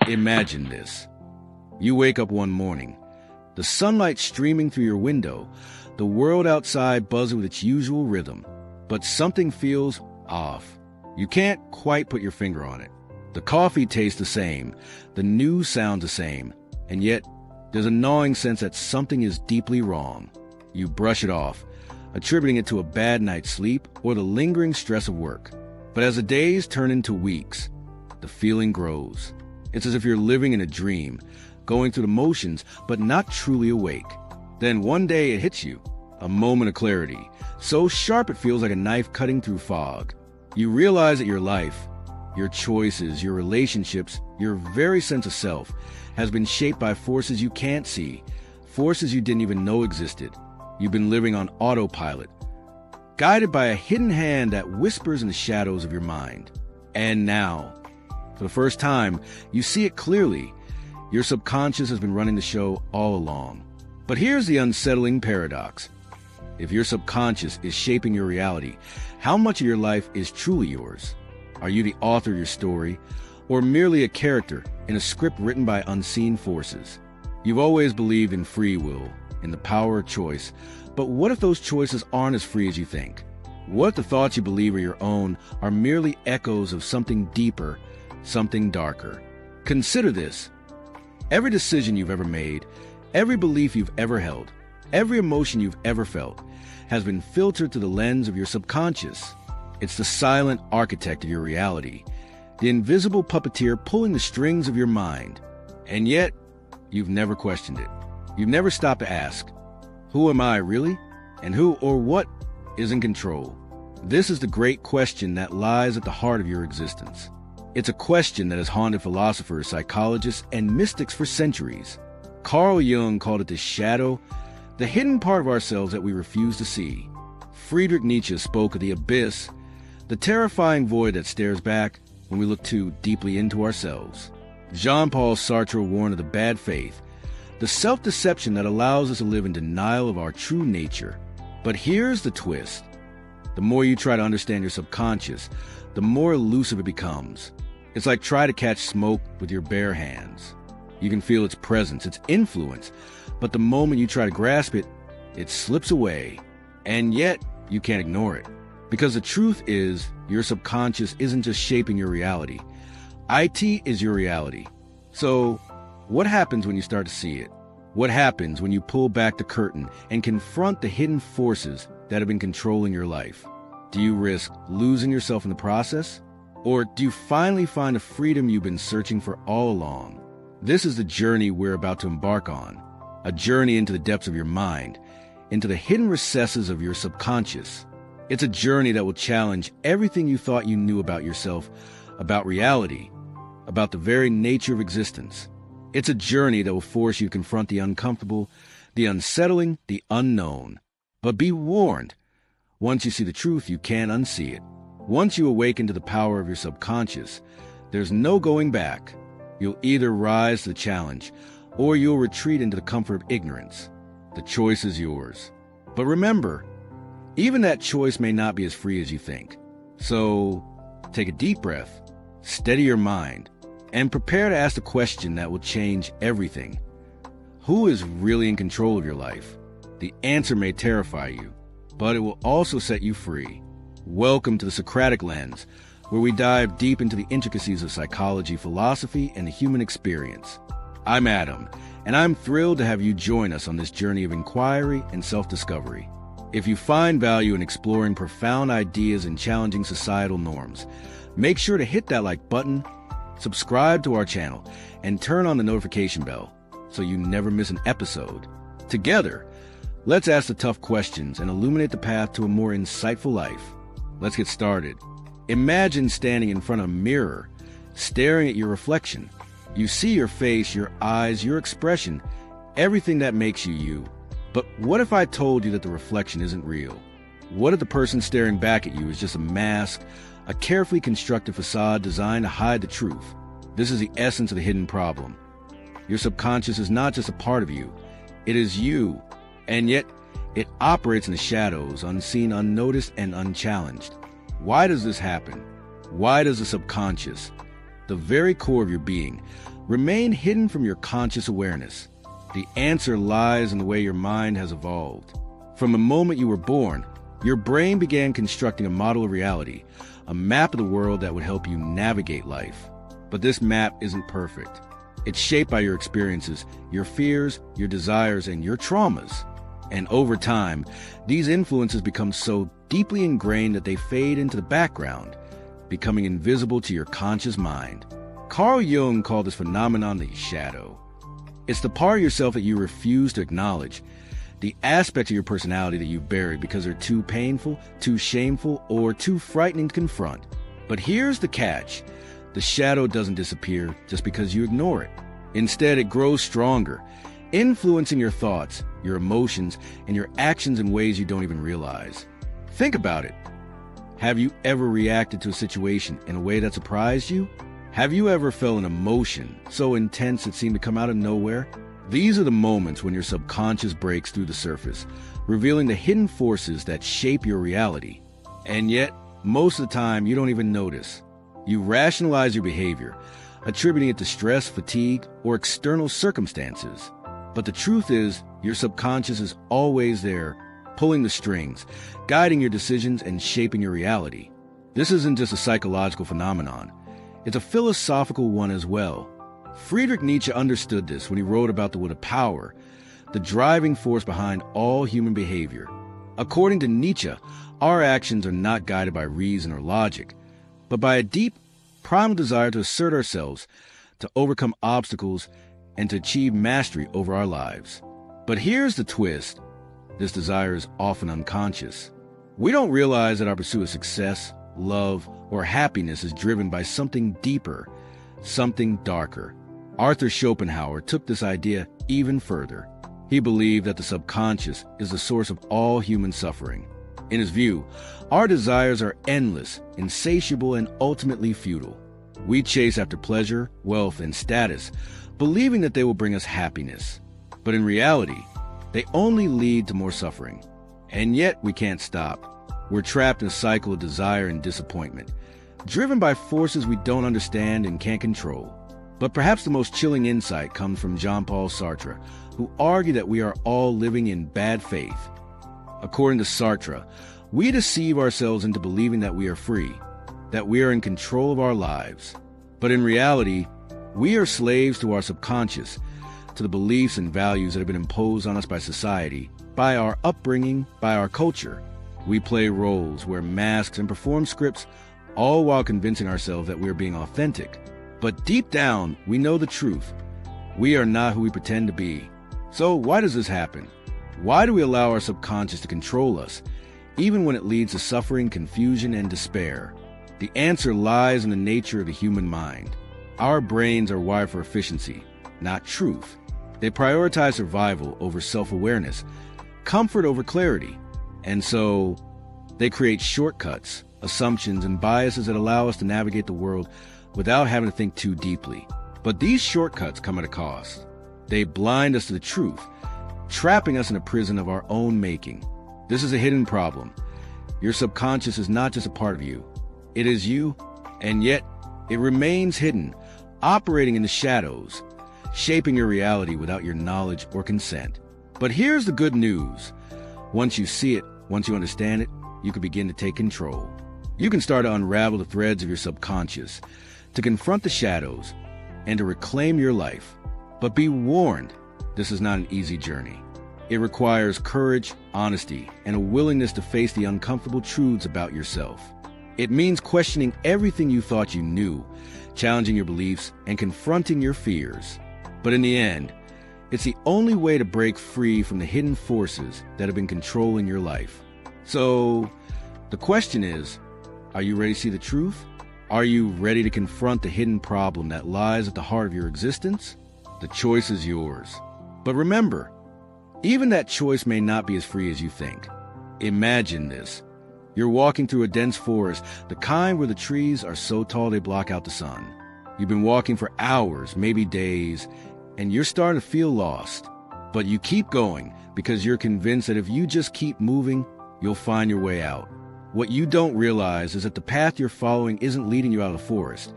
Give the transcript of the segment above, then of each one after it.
Imagine this. You wake up one morning, the sunlight streaming through your window, the world outside buzzing with its usual rhythm, but something feels off. You can't quite put your finger on it. The coffee tastes the same, the news sounds the same, and yet there's a gnawing sense that something is deeply wrong. You brush it off, attributing it to a bad night's sleep or the lingering stress of work. But as the days turn into weeks, the feeling grows. It's as if you're living in a dream, going through the motions, but not truly awake. Then one day it hits you, a moment of clarity, so sharp it feels like a knife cutting through fog. You realize that your life, your choices, your relationships, your very sense of self has been shaped by forces you can't see, forces you didn't even know existed. You've been living on autopilot, guided by a hidden hand that whispers in the shadows of your mind. And now, for the first time, you see it clearly. Your subconscious has been running the show all along. But here's the unsettling paradox. If your subconscious is shaping your reality, how much of your life is truly yours? Are you the author of your story, or merely a character in a script written by unseen forces? You've always believed in free will, in the power of choice, but what if those choices aren't as free as you think? What if the thoughts you believe are your own are merely echoes of something deeper, something darker? Consider this. Every decision you've ever made, every belief you've ever held, every emotion you've ever felt has been filtered through the lens of your subconscious. It's the silent architect of your reality, the invisible puppeteer pulling the strings of your mind. And yet, you've never questioned it. You've never stopped to ask, who am I really? And who or what is in control? This is the great question that lies at the heart of your existence. It's a question that has haunted philosophers, psychologists, and mystics for centuries. Carl Jung called it the shadow, the hidden part of ourselves that we refuse to see. Friedrich Nietzsche spoke of the abyss, the terrifying void that stares back when we look too deeply into ourselves. Jean-Paul Sartre warned of the bad faith, the self-deception that allows us to live in denial of our true nature. But here's the twist. The more you try to understand your subconscious, the more elusive it becomes. It's like trying to catch smoke with your bare hands. You can feel its presence, its influence, but the moment you try to grasp it, it slips away. And yet, you can't ignore it. Because the truth is, your subconscious isn't just shaping your reality. IT is your reality. So, what happens when you start to see it? What happens when you pull back the curtain and confront the hidden forces that have been controlling your life? Do you risk losing yourself in the process? Or do you finally find the freedom you've been searching for all along? This is the journey we're about to embark on. A journey into the depths of your mind, into the hidden recesses of your subconscious. It's a journey that will challenge everything you thought you knew about yourself, about reality, about the very nature of existence. It's a journey that will force you to confront the uncomfortable, the unsettling, the unknown. But be warned, once you see the truth, you can't unsee it. Once you awaken to the power of your subconscious, there's no going back. You'll either rise to the challenge, or you'll retreat into the comfort of ignorance. The choice is yours. But remember, even that choice may not be as free as you think. So, take a deep breath, steady your mind, and prepare to ask the question that will change everything. Who is really in control of your life? The answer may terrify you, but it will also set you free. Welcome to the Socratic Lens, where we dive deep into the intricacies of psychology, philosophy, and the human experience. I'm Adam, and I'm thrilled to have you join us on this journey of inquiry and self-discovery. If you find value in exploring profound ideas and challenging societal norms, make sure to hit that like button, subscribe to our channel, and turn on the notification bell so you never miss an episode. Together, let's ask the tough questions and illuminate the path to a more insightful life. Let's get started. Imagine standing in front of a mirror, staring at your reflection. You see your face, your eyes, your expression, everything that makes you you. But what if I told you that the reflection isn't real? What if the person staring back at you is just a mask, a carefully constructed facade designed to hide the truth? This is the essence of the hidden problem. Your subconscious is not just a part of you. It is you. And yet, it operates in the shadows, unseen, unnoticed, and unchallenged. Why does this happen? Why does the subconscious, the very core of your being, remain hidden from your conscious awareness. The answer lies in the way your mind has evolved. From the moment you were born, your brain began constructing a model of reality, a map of the world that would help you navigate life. But this map isn't perfect. It's shaped by your experiences, your fears, your desires, and your traumas. And over time, these influences become so deeply ingrained that they fade into the background, becoming invisible to your conscious mind. Carl Jung called this phenomenon the shadow. It's the part of yourself that you refuse to acknowledge, the aspects of your personality that you've buried because they're too painful, too shameful, or too frightening to confront. But here's the catch. The shadow doesn't disappear just because you ignore it. Instead, it grows stronger, influencing your thoughts, your emotions, and your actions in ways you don't even realize. Think about it. Have you ever reacted to a situation in a way that surprised you? Have you ever felt an emotion so intense it seemed to come out of nowhere? These are the moments when your subconscious breaks through the surface, revealing the hidden forces that shape your reality. And yet, most of the time, you don't even notice. You rationalize your behavior, attributing it to stress, fatigue, or external circumstances. But the truth is, your subconscious is always there, pulling the strings, guiding your decisions and shaping your reality. This isn't just a psychological phenomenon. It's a philosophical one as well. Friedrich Nietzsche understood this when he wrote about the will of power, the driving force behind all human behavior. According to Nietzsche, our actions are not guided by reason or logic, but by a deep, primal desire to assert ourselves, to overcome obstacles, and to achieve mastery over our lives. But here's the twist. This desire is often unconscious. We don't realize that our pursuit of success, love, or happiness is driven by something deeper, something darker. Arthur Schopenhauer took this idea even further. He believed that the subconscious is the source of all human suffering. In his view, our desires are endless, insatiable, and ultimately futile. We chase after pleasure, wealth, and status, believing that they will bring us happiness. But in reality, they only lead to more suffering. And yet we can't stop. We're trapped in a cycle of desire and disappointment, driven by forces we don't understand and can't control. But perhaps the most chilling insight comes from Jean-Paul Sartre, who argued that we are all living in bad faith. According to Sartre, we deceive ourselves into believing that we are free, that we are in control of our lives. But in reality, we are slaves to our subconscious, to the beliefs and values that have been imposed on us by society, by our upbringing, by our culture. We play roles, wear masks, and perform scripts, all while convincing ourselves that we are being authentic. But deep down, we know the truth. We are not who we pretend to be. So why does this happen? Why do we allow our subconscious to control us, even when it leads to suffering, confusion, and despair? The answer lies in the nature of the human mind. Our brains are wired for efficiency, not truth. They prioritize survival over self-awareness, comfort over clarity. And so, they create shortcuts, assumptions, and biases that allow us to navigate the world without having to think too deeply. But these shortcuts come at a cost. They blind us to the truth, trapping us in a prison of our own making. This is a hidden problem. Your subconscious is not just a part of you. It is you, and yet it remains hidden, operating in the shadows, shaping your reality without your knowledge or consent. But here's the good news. Once you see it, once you understand it, you can begin to take control. You can start to unravel the threads of your subconscious, to confront the shadows, and to reclaim your life. But be warned, this is not an easy journey. It requires courage, honesty, and a willingness to face the uncomfortable truths about yourself. It means questioning everything you thought you knew, challenging your beliefs, and confronting your fears. But in the end, it's the only way to break free from the hidden forces that have been controlling your life. So, the question is, are you ready to see the truth? Are you ready to confront the hidden problem that lies at the heart of your existence? The choice is yours. But remember, even that choice may not be as free as you think. Imagine this. You're walking through a dense forest, the kind where the trees are so tall they block out the sun. You've been walking for hours, maybe days, and you're starting to feel lost. But you keep going because you're convinced that if you just keep moving, you'll find your way out. What you don't realize is that the path you're following isn't leading you out of the forest.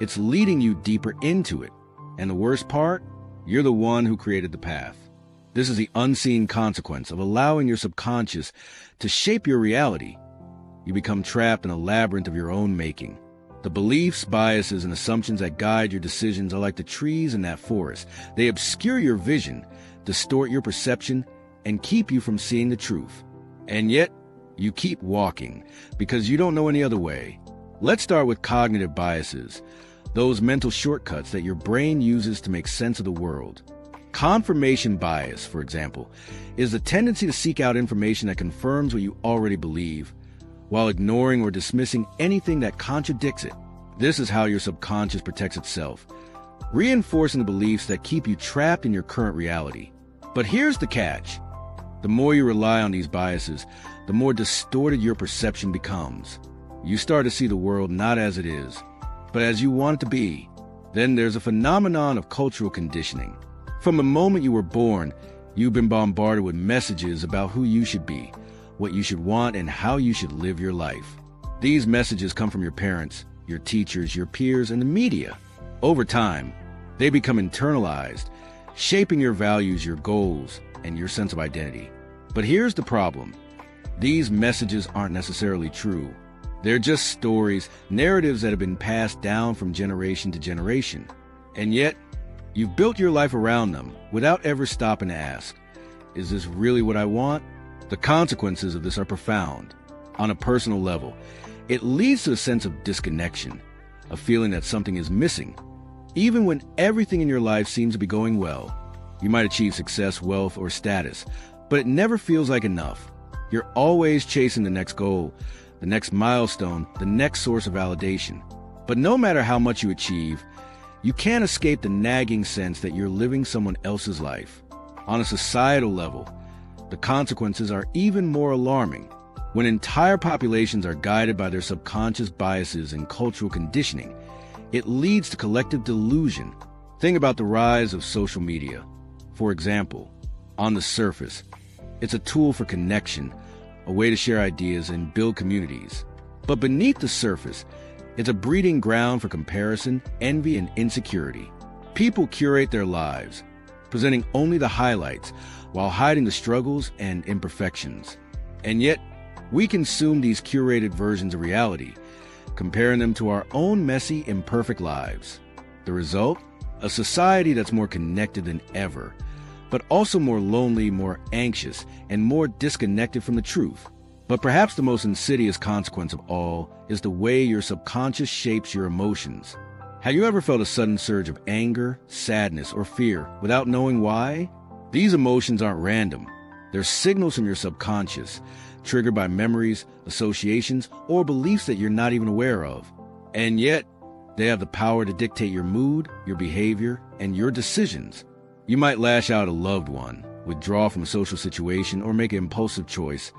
It's leading you deeper into it. And the worst part? You're the one who created the path. This is the unseen consequence of allowing your subconscious to shape your reality. You become trapped in a labyrinth of your own making. The beliefs, biases, and assumptions that guide your decisions are like the trees in that forest. They obscure your vision, distort your perception, and keep you from seeing the truth. And yet, you keep walking because you don't know any other way. Let's start with cognitive biases, those mental shortcuts that your brain uses to make sense of the world. Confirmation bias, for example, is the tendency to seek out information that confirms what you already believe, while ignoring or dismissing anything that contradicts it. This is how your subconscious protects itself, reinforcing the beliefs that keep you trapped in your current reality. But here's the catch. The more you rely on these biases, the more distorted your perception becomes. You start to see the world not as it is, but as you want it to be. Then there's a phenomenon of cultural conditioning. From the moment you were born, you've been bombarded with messages about who you should be, what you should want, and how you should live your life. These messages come from your parents, your teachers, your peers, and the media. Over time, they become internalized, shaping your values, your goals, and your sense of identity. But here's the problem. These messages aren't necessarily true. They're just stories, narratives that have been passed down from generation to generation. And yet, you've built your life around them without ever stopping to ask, is this really what I want? The consequences of this are profound. On a personal level, it leads to a sense of disconnection, a feeling that something is missing. Even when everything in your life seems to be going well, you might achieve success, wealth, or status, but it never feels like enough. You're always chasing the next goal, the next milestone, the next source of validation. But no matter how much you achieve, you can't escape the nagging sense that you're living someone else's life. On a societal level, the consequences are even more alarming. When entire populations are guided by their subconscious biases and cultural conditioning, it leads to collective delusion. Think about the rise of social media. For example, on the surface, it's a tool for connection, a way to share ideas and build communities. But beneath the surface, it's a breeding ground for comparison, envy, and insecurity. People curate their lives, presenting only the highlights while hiding the struggles and imperfections. And yet, we consume these curated versions of reality, comparing them to our own messy, imperfect lives. The result? A society that's more connected than ever, but also more lonely, more anxious, and more disconnected from the truth. But perhaps the most insidious consequence of all is the way your subconscious shapes your emotions. Have you ever felt a sudden surge of anger, sadness, or fear without knowing why? These emotions aren't random. They're signals from your subconscious, triggered by memories, associations, or beliefs that you're not even aware of. And yet, they have the power to dictate your mood, your behavior, and your decisions. You might lash out at a loved one, withdraw from a social situation, or make an impulsive choice,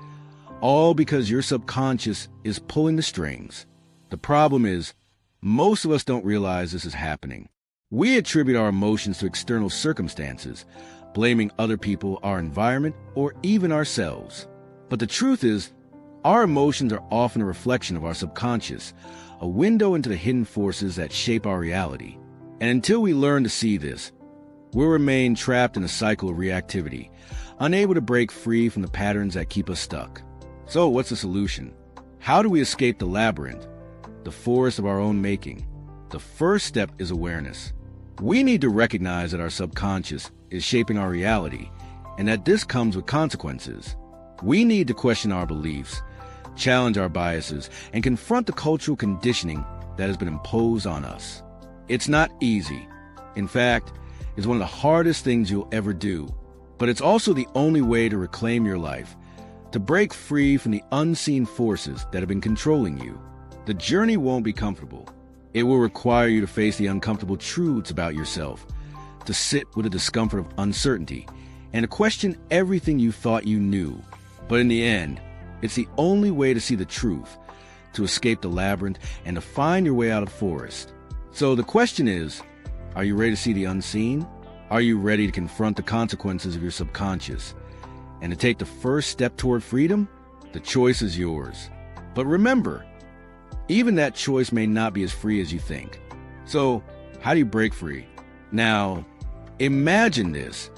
all because your subconscious is pulling the strings. The problem is, most of us don't realize this is happening. We attribute our emotions to external circumstances, blaming other people, our environment, or even ourselves. But the truth is, our emotions are often a reflection of our subconscious, a window into the hidden forces that shape our reality. And until we learn to see this, we'll remain trapped in a cycle of reactivity, unable to break free from the patterns that keep us stuck. So what's the solution? How do we escape the labyrinth, the forest of our own making? The first step is awareness. We need to recognize that our subconscious is shaping our reality, and that this comes with consequences. We need to question our beliefs, challenge our biases, and confront the cultural conditioning that has been imposed on us. It's not easy. In fact, it's one of the hardest things you'll ever do. But it's also the only way to reclaim your life, to break free from the unseen forces that have been controlling you. The journey won't be comfortable. It will require you to face the uncomfortable truths about yourself, to sit with the discomfort of uncertainty, and to question everything you thought you knew. But in the end, it's the only way to see the truth, to escape the labyrinth, and to find your way out of the forest. So the question is, are you ready to see the unseen? Are you ready to confront the consequences of your subconscious? And to take the first step toward freedom? The choice is yours. But remember, even that choice may not be as free as you think. So, how do you break free? Now, imagine this.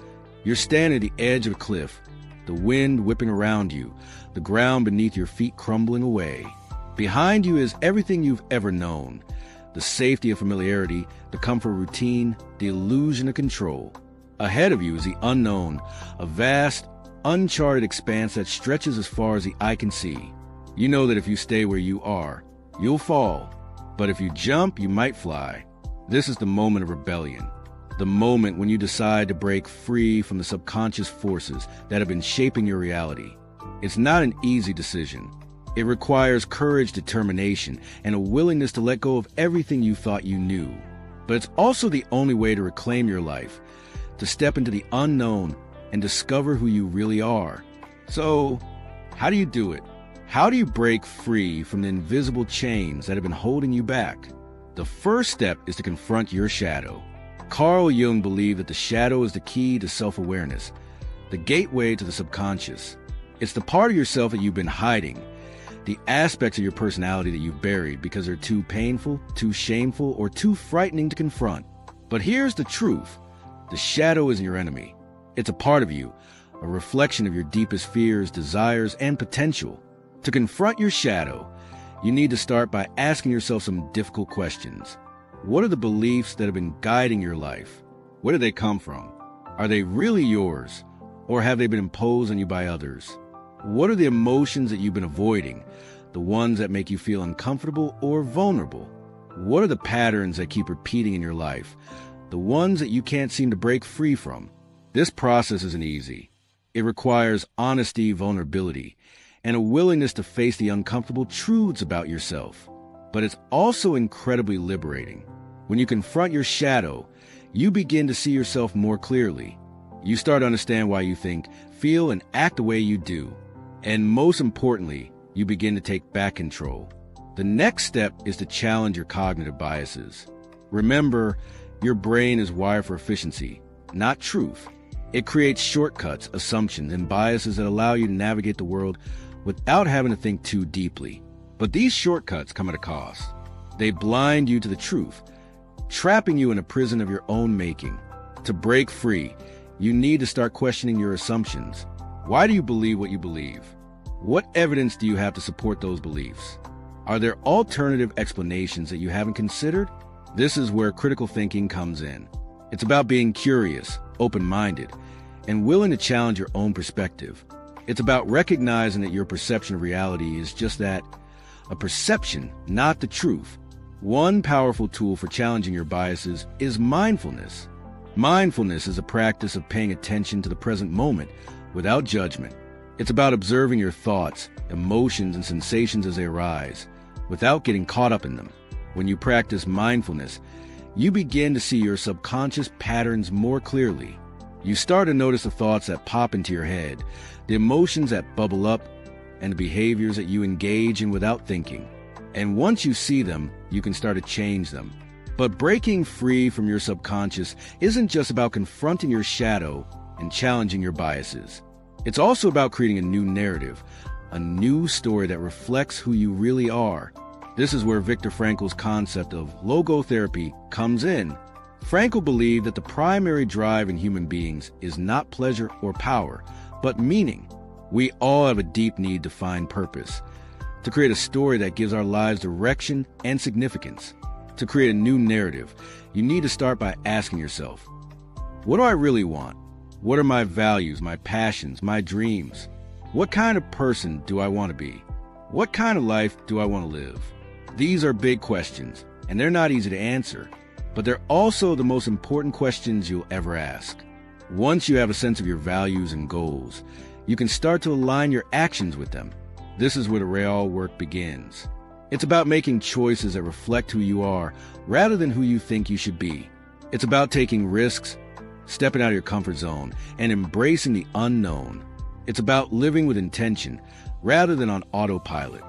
You're standing at the edge of a cliff, the wind whipping around you, the ground beneath your feet crumbling away. Behind you is everything you've ever known, the safety of familiarity, the comfort of routine, the illusion of control. Ahead of you is the unknown, a vast, uncharted expanse that stretches as far as the eye can see. You know that if you stay where you are, you'll fall, but if you jump, you might fly. This is the moment of rebellion, the moment when you decide to break free from the subconscious forces that have been shaping your reality. It's not an easy decision. It requires courage, determination, and a willingness to let go of everything you thought you knew. But it's also the only way to reclaim your life, to step into the unknown and discover who you really are. So, how do you do it? How do you break free from the invisible chains that have been holding you back? The first step is to confront your shadow. Carl Jung believed that the shadow is the key to self-awareness, the gateway to the subconscious. It's the part of yourself that you've been hiding, the aspects of your personality that you've buried because they're too painful, too shameful, or too frightening to confront. But here's the truth. The shadow isn't your enemy. It's a part of you, a reflection of your deepest fears, desires, and potential. To confront your shadow, you need to start by asking yourself some difficult questions. What are the beliefs that have been guiding your life? Where do they come from? Are they really yours, or have they been imposed on you by others? What are the emotions that you've been avoiding, the ones that make you feel uncomfortable or vulnerable? What are the patterns that keep repeating in your life, the ones that you can't seem to break free from? This process isn't easy. It requires honesty, vulnerability, and a willingness to face the uncomfortable truths about yourself. But it's also incredibly liberating. When you confront your shadow, you begin to see yourself more clearly. You start to understand why you think, feel, and act the way you do. And most importantly, you begin to take back control. The next step is to challenge your cognitive biases. Remember, your brain is wired for efficiency, not truth. It creates shortcuts, assumptions, and biases that allow you to navigate the world without having to think too deeply. But these shortcuts come at a cost. They blind you to the truth, trapping you in a prison of your own making. To break free, you need to start questioning your assumptions. Why do you believe what you believe? What evidence do you have to support those beliefs? Are there alternative explanations that you haven't considered? This is where critical thinking comes in. It's about being curious, open-minded, and willing to challenge your own perspective. It's about recognizing that your perception of reality is just that, a perception, not the truth. One powerful tool for challenging your biases is mindfulness. Mindfulness is a practice of paying attention to the present moment without judgment. It's about observing your thoughts, emotions, and sensations as they arise, without getting caught up in them. When you practice mindfulness, you begin to see your subconscious patterns more clearly. You start to notice the thoughts that pop into your head, the emotions that bubble up, and the behaviors that you engage in without thinking. And once you see them, you can start to change them. But breaking free from your subconscious isn't just about confronting your shadow and challenging your biases. It's also about creating a new narrative, a new story that reflects who you really are. This is where Viktor Frankl's concept of logotherapy comes in. Frankl believed that the primary drive in human beings is not pleasure or power, but meaning. We all have a deep need to find purpose, to create a story that gives our lives direction and significance. To create a new narrative, you need to start by asking yourself, what do I really want? What are my values, my passions, my dreams? What kind of person do I want to be? What kind of life do I want to live? These are big questions, and they're not easy to answer, but they're also the most important questions you'll ever ask. Once you have a sense of your values and goals, you can start to align your actions with them. This is where the real work begins. It's about making choices that reflect who you are rather than who you think you should be. It's about taking risks, stepping out of your comfort zone, and embracing the unknown. It's about living with intention rather than on autopilot.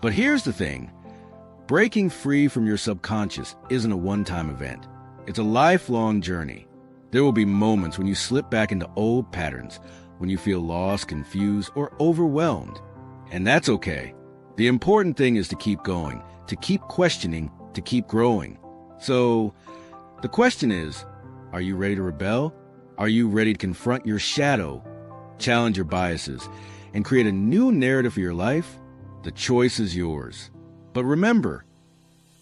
But here's the thing. Breaking free from your subconscious isn't a one-time event. It's a lifelong journey. There will be moments when you slip back into old patterns, when you feel lost, confused, or overwhelmed. And that's okay. The important thing is to keep going, to keep questioning, to keep growing. So, the question is, are you ready to rebel? Are you ready to confront your shadow, challenge your biases, and create a new narrative for your life? The choice is yours. But remember,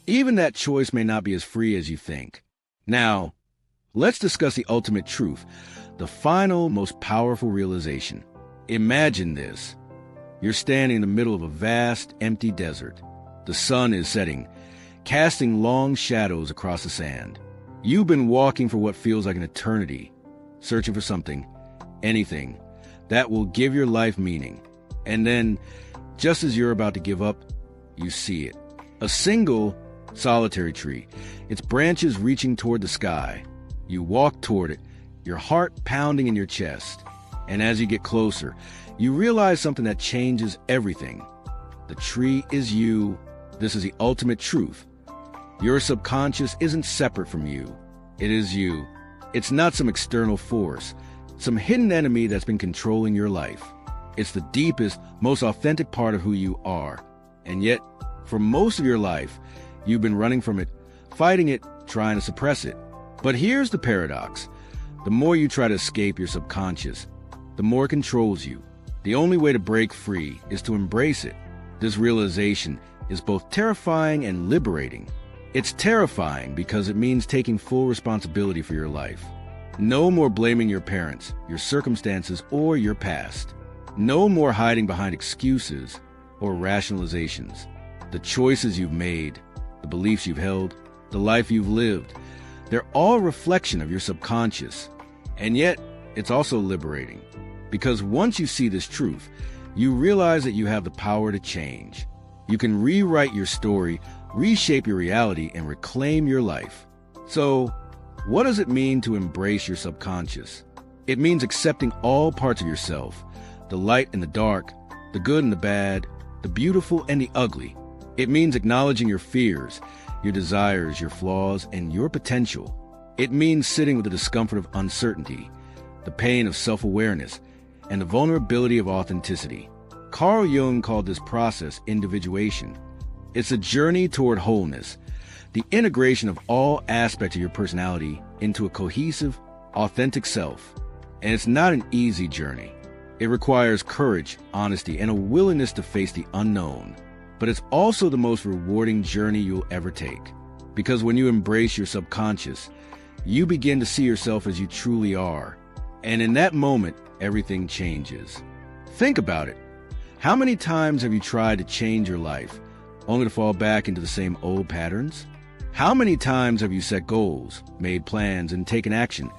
even that choice may not be as free as you think. Now, let's discuss the ultimate truth, the final, most powerful realization. Imagine this. You're standing in the middle of a vast, empty desert. The sun is setting, casting long shadows across the sand. You've been walking for what feels like an eternity, searching for something, anything, that will give your life meaning. And then, just as you're about to give up, you see it. A single, solitary tree, its branches reaching toward the sky. You walk toward it, your heart pounding in your chest. And as you get closer, you realize something that changes everything. The tree is you. This is the ultimate truth. Your subconscious isn't separate from you. It is you. It's not some external force, some hidden enemy that's been controlling your life. It's the deepest, most authentic part of who you are. And yet, for most of your life, you've been running from it, fighting it, trying to suppress it. But here's the paradox. The more you try to escape your subconscious, the more it controls you. The only way to break free is to embrace it. This realization is both terrifying and liberating. It's terrifying because it means taking full responsibility for your life. No more blaming your parents, your circumstances, or your past. No more hiding behind excuses or rationalizations. The choices you've made, the beliefs you've held, the life you've lived, they're all a reflection of your subconscious. And yet, it's also liberating. Because once you see this truth, you realize that you have the power to change. You can rewrite your story, reshape your reality, and reclaim your life. So, what does it mean to embrace your subconscious? It means accepting all parts of yourself, the light and the dark, the good and the bad, the beautiful and the ugly. It means acknowledging your fears, your desires, your flaws, and your potential. It means sitting with the discomfort of uncertainty, the pain of self-awareness, and the vulnerability of authenticity. Carl Jung called this process individuation. It's a journey toward wholeness, the integration of all aspects of your personality into a cohesive, authentic self. And it's not an easy journey. It requires courage, honesty, and a willingness to face the unknown. But it's also the most rewarding journey you'll ever take. Because when you embrace your subconscious, you begin to see yourself as you truly are. And in that moment, everything changes. Think about it. How many times have you tried to change your life, only to fall back into the same old patterns? How many times have you set goals, made plans, and taken action,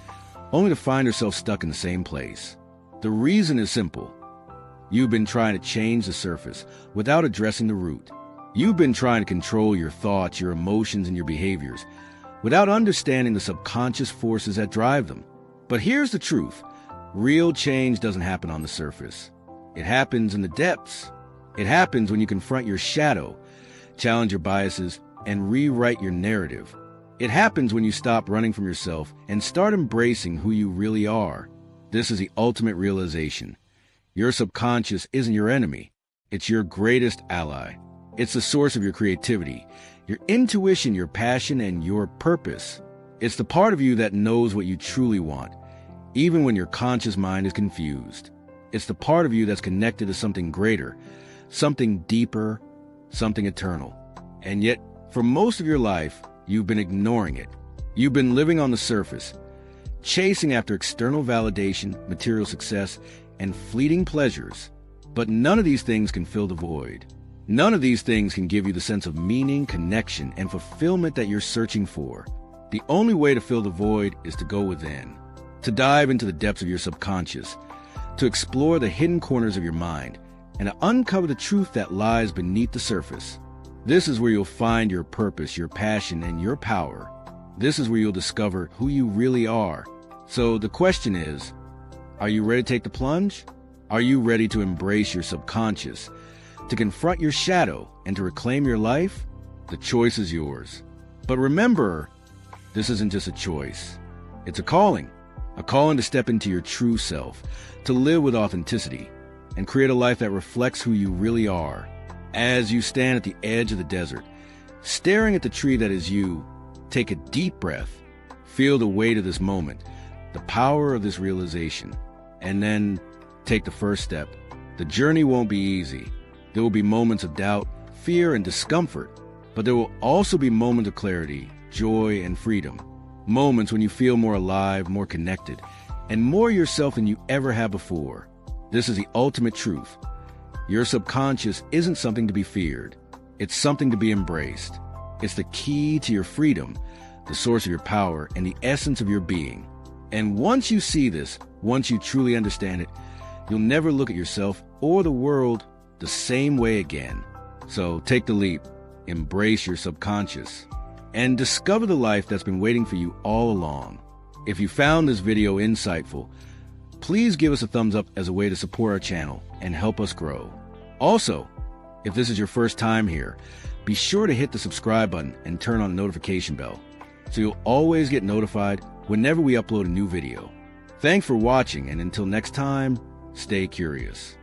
only to find yourself stuck in the same place? The reason is simple. You've been trying to change the surface without addressing the root. You've been trying to control your thoughts, your emotions, and your behaviors without understanding the subconscious forces that drive them. But here's the truth. Real change doesn't happen on the surface. It happens in the depths. It happens when you confront your shadow, challenge your biases, and rewrite your narrative. It happens when you stop running from yourself and start embracing who you really are. This is the ultimate realization. Your subconscious isn't your enemy. It's your greatest ally. It's the source of your creativity, your intuition, your passion, and your purpose. It's the part of you that knows what you truly want, even when your conscious mind is confused. It's the part of you that's connected to something greater, something deeper, something eternal. And yet, for most of your life, you've been ignoring it. You've been living on the surface, chasing after external validation, material success, and fleeting pleasures. But none of these things can fill the void. None of these things can give you the sense of meaning, connection, and fulfillment that you're searching for. The only way to fill the void is to go within, to dive into the depths of your subconscious, to explore the hidden corners of your mind, and to uncover the truth that lies beneath the surface. This is where you'll find your purpose, your passion, and your power. This is where you'll discover who you really are. So the question is, are you ready to take the plunge? Are you ready to embrace your subconscious, to confront your shadow, and to reclaim your life? The choice is yours. But remember, this isn't just a choice. It's a calling to step into your true self, to live with authenticity, and create a life that reflects who you really are. As you stand at the edge of the desert, staring at the tree that is you, take a deep breath, feel the weight of this moment, the power of this realization, and then take the first step. The journey won't be easy. There will be moments of doubt, fear, and discomfort, but there will also be moments of clarity, joy, and freedom. Moments when you feel more alive, more connected, and more yourself than you ever have before. This is the ultimate truth. Your subconscious isn't something to be feared. It's something to be embraced. It's the key to your freedom, the source of your power, and the essence of your being. And once you see this, once you truly understand it, you'll never look at yourself or the world the same way again. So take the leap, embrace your subconscious, and discover the life that's been waiting for you all along. If you found this video insightful, please give us a thumbs up as a way to support our channel and help us grow. Also, if this is your first time here, be sure to hit the subscribe button and turn on the notification bell so you'll always get notified whenever we upload a new video. Thanks for watching, and until next time, stay curious.